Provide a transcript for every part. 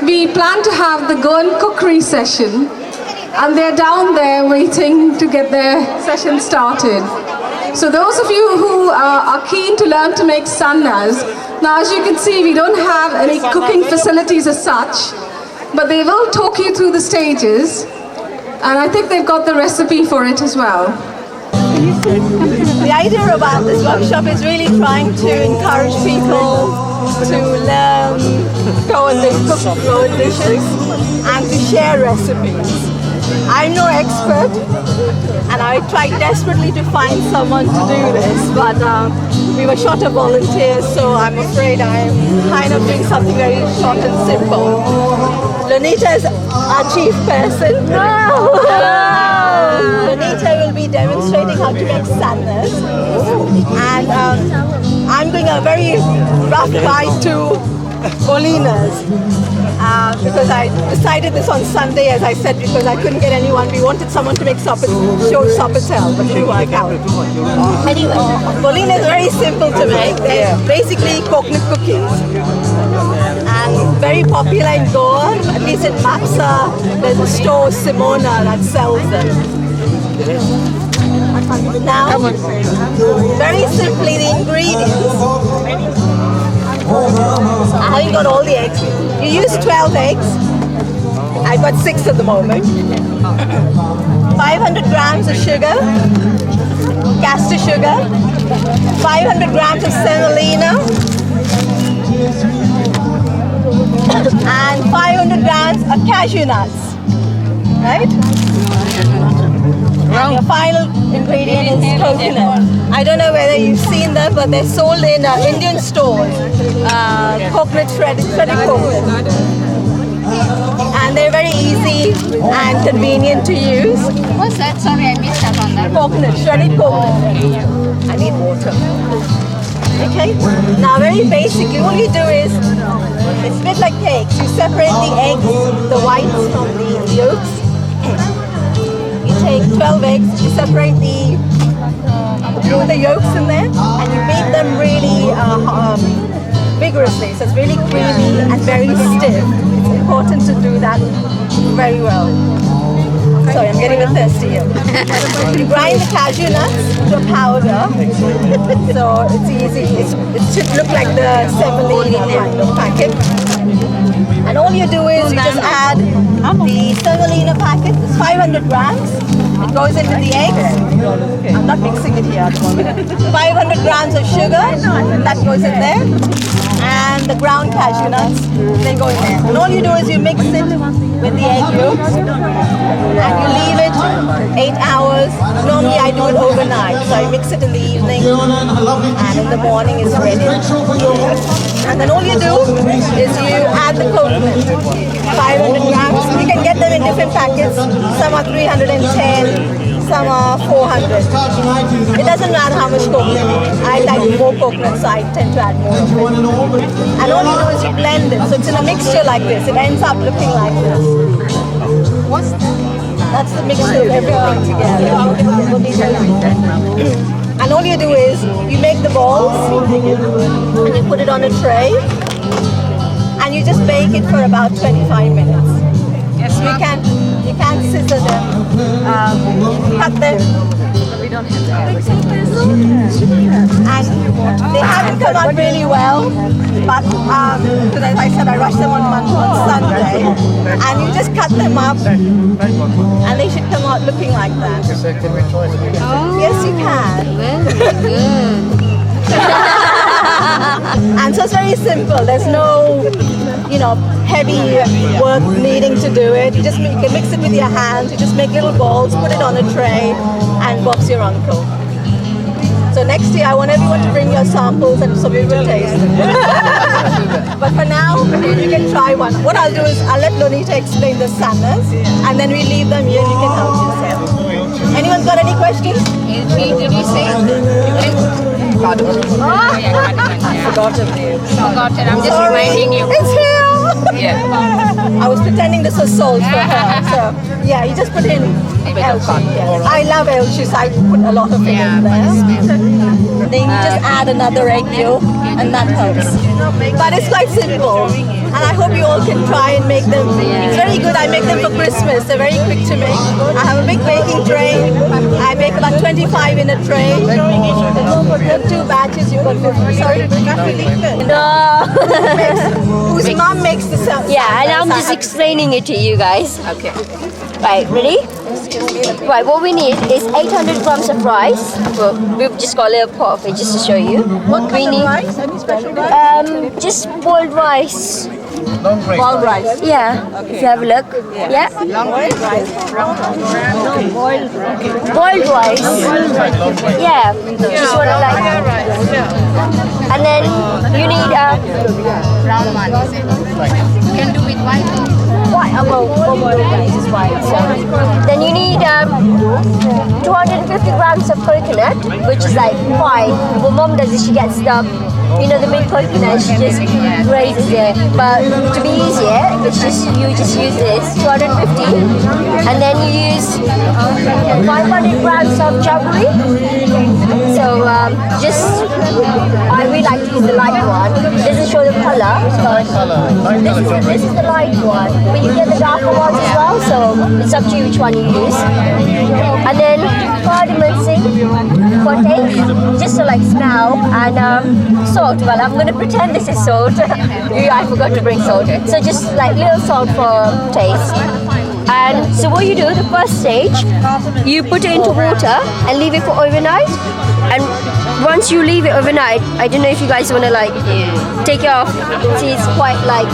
we plan to have the Go and Cookery session, and they're down there waiting to get their session started. So those of you who are keen to learn to make sannas, now as you can see, we don't have any cooking facilities as such, but they will talk you through the stages, and I think they've got the recipe for it as well. The idea about this workshop is really trying to encourage people to learn how they cook food dishes and to share recipes. I'm no expert, and I tried desperately to find someone to do this, but we were short of volunteers, so I'm afraid I'm kind of doing something very short and simple. Lonita is our chief person. No! Lonita will be demonstrating how to make sannas, and I'm doing a very rough guide to Bolinhas, because I decided this on Sunday, as I said, because I couldn't get anyone. We wanted someone to make show sopatel, but it didn't work out. Anyway, Bolinhas is very simple to make. They're basically coconut cookies, and very popular in Goa, at least in Mapsa. There's a store, Simona, that sells them. Now, very simply, the ingredients. I haven't got all the eggs. You use 12 eggs. I've got 6 at the moment. 500 grams of sugar, castor sugar, 500 grams of semolina, and 500 grams of cashew nuts. Right? And your final ingredient is coconut. I don't know whether you've seen them, but they're sold in Indian stores. Coconut shredded coconut. And they're very easy and convenient to use. What's that? Sorry, I missed that on that. Coconut, shredded coconut. I need water. Okay? Now very basically, what you do is, it's a bit like cakes. You separate the eggs, the whites from the yolks. Take 12 eggs, you separate the yolks in there, and you beat them really vigorously, so it's really creamy and very stiff. It's important to do that very well. Sorry, I'm getting a bit thirsty here. You grind the cashew nuts to a powder, so it's easy. It should look like the semolina kind of packet. And all you do is you just add the semolina packet, it's 500 grams. It goes into the eggs. I'm not mixing it here at the moment. 500 grams of sugar, that goes in there. And the ground cashew nuts, they go in there. And all you do is you mix it with the egg yolks, and you leave it 8 hours. Normally I do it overnight, so I mix it in the evening, and in the morning it's ready. And then all you do is you add the coconut, 500 grams. You can get them in different packets. Some are 310, some are 400. It doesn't matter how much coconut. I like more coconut, so I tend to add more to it. And all you do is you blend it, so it's in a mixture like this. It ends up looking like this. What's that? That's the mixture of everything together. And all you do is you make the balls and you put it on a tray, and you just bake it for about 25 minutes. Yes, you can scissor them, cut them. We don't have and they haven't come out really well, but because as I said, I rushed them on Sunday, and you just cut them up, and they should come out looking like that. Oh, Yes, you can. very good. And so it's very simple. There's no, heavy work needing to do it. You can mix it with your hands. You just make little balls, put it on a tray, and Bob's your uncle. So next year, I want everyone to bring your samples and something to taste. But for now, you can try one. What I'll do is I'll let Lonita explain the sannas, and then we leave them here and you can help yourself. Anyone got any questions? Did you say? Forgotten. I'm just reminding you. It's here! Yeah. I was pretending this was salt for her. So, yeah, you just put in elchi. Yes. I love elchi, so I put a lot of it in there. Then you just add another egg yolk, and that helps. But it's quite simple. and I hope you all can try and make them. It's very good. I make them for Christmas. They're very quick to make. I have a big baking tray. I make about 25 in a tray. You have 2 batches. You've got 50. Sorry, No. whose mom makes the salad. Yeah, and I'm just explaining it to you guys. Okay. Right, ready? Right, what we need is 800 grams of rice. Well, we've just got a little pot of it just to show you. What we kind need of rice? Any special rice? just boiled rice. Ball rice. Yeah, if you have a look. Yeah. Boiled rice. Boiled rice. Yeah, just what I like. And then you need Brown one, is it? Can do with white. white. Well, boiled rice is white. So then you need 250 grams of coconut, which is like fine. What mom does is she gets the big coconut, she just grazes it. But to be easier, you just use this 250, and then you use 500 grams of jaggery. So I really like to use the light one. It doesn't show the color, but this is the light one. But you get the darker ones as well, so it's up to you which one you use. And then cardamom seed for taste, just to like smell, and salt. Well, I'm going to pretend this is salt. I forgot to bring salt. So just like little salt for taste. And so what you do, the first stage, you put it into water and leave it for overnight. And once you leave it overnight, I don't know if you guys want to like take it off. See, it's quite like,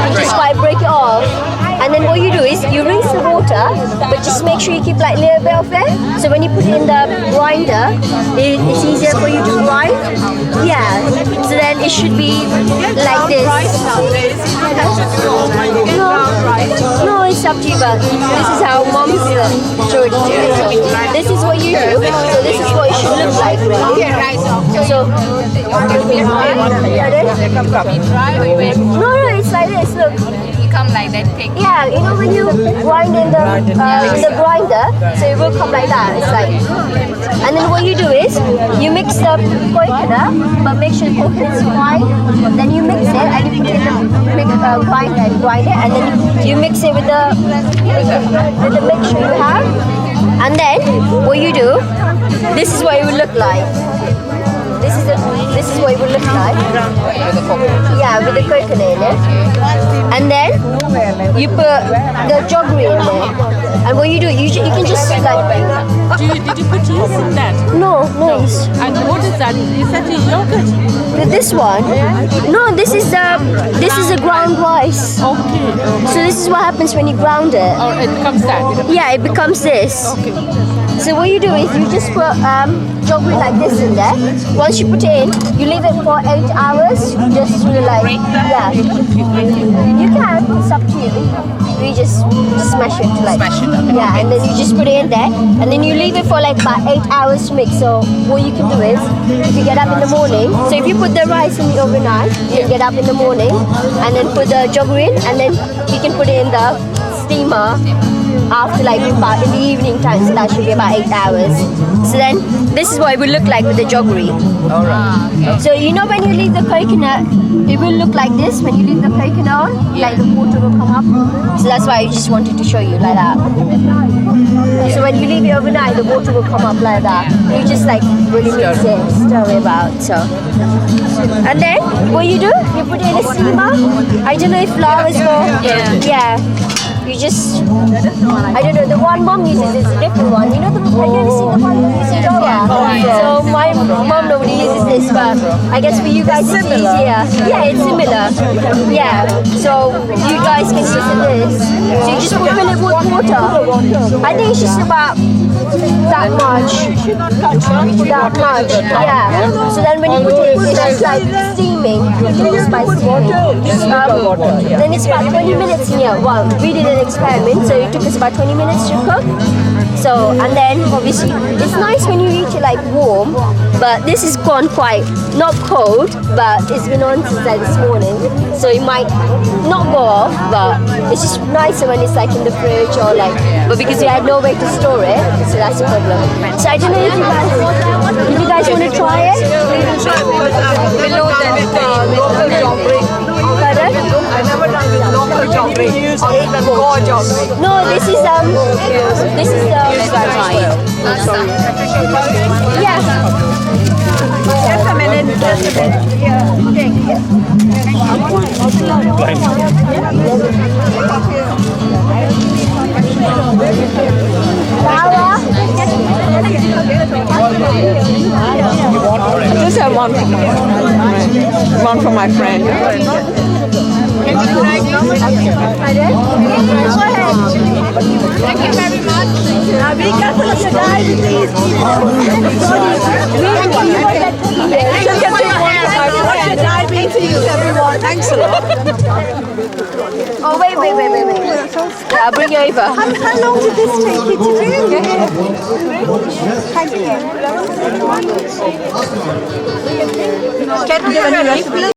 you just quite break it off. And then what you do is you rinse the water, but just make sure you keep like a little bit of it. So when you put it in the grinder, it's easier for you to grind. Yeah. So then it should be like this. No, it's up to you, but this is how mom showed it to you. So this is what you do. So this is what it should look like, really. So no, it's like this. Look. Come like that, take Yeah, you know when you grind in the grinder, so it will come like that. It's like, and then what you do is you mix the coconut, but make sure the coconut is fine. Then you mix it and you put it in the grinder and grind it, and then you mix it with the mixture you have. And then what you do, this is what it will look like. This is what it would look like. Yeah, with the coconut in it. And then you put the jaggery in there. And what you do, you can just like. Did you put yeast in that? No yeast. And what is that? Is that a yogurt? This one? No, this is a ground rice. Okay. So this is what happens when you ground it. Or it becomes that? Yeah, it becomes this. Okay. So what you do is you just put jaggery like this in there. Once you put it in, you leave it for 8 hours. Just to like, yeah. You can, it's up to you. You just smash it like, yeah, and then you just put it in there, and then you leave it for like about 8 hours to mix. So what you can do is, if you get up in the morning, so if you put the rice in the overnight, you get up in the morning, and then put the jaggery in, and then you can put it in the steamer after like about in the evening time, so that should be about 8 hours. So then this is what it will look like with the jaggery. Okay. So you know when you leave the coconut, it will look like this when you leave the coconut on, like the water will come up. So that's why I just wanted to show you like that. So when you leave it overnight, the water will come up like that. You just like really mix it, stir it about. So, and then what you do, you put it in a steamer. I don't know if Lara's go. Yeah. You just, I don't know, the one mom uses is a different one. You know, have you ever seen the one that uses Dora? So my mom normally uses this, but I guess for you guys it's easier. Yeah, it's similar. Yeah, so you guys can use this. So you just fill it with water. I think it's just about that much. That much, yeah. So then when you put it, it's just like steaming. Then it's about 20 minutes in here. Well, we did an experiment, so it took us about 20 minutes to cook. So, and then obviously, it's nice when you eat it like warm, but this has gone quite, not cold, but it's been on since like this morning. So it might not go off, but it's just nicer when it's like in the fridge or like, but because we had no way to store it, so that's the problem. So I don't know if you guys want to try it. I've never done with local geography. Core geography. No, this is yeah. Just a minute. Yeah. Just have one for my friend. Thank you very much. Now be careful of your guys, please. What's your dive to you, everyone? Thanks a lot. Oh, wait. Bring it over. How long did this take you to do? Thank you. Can we give any recipes?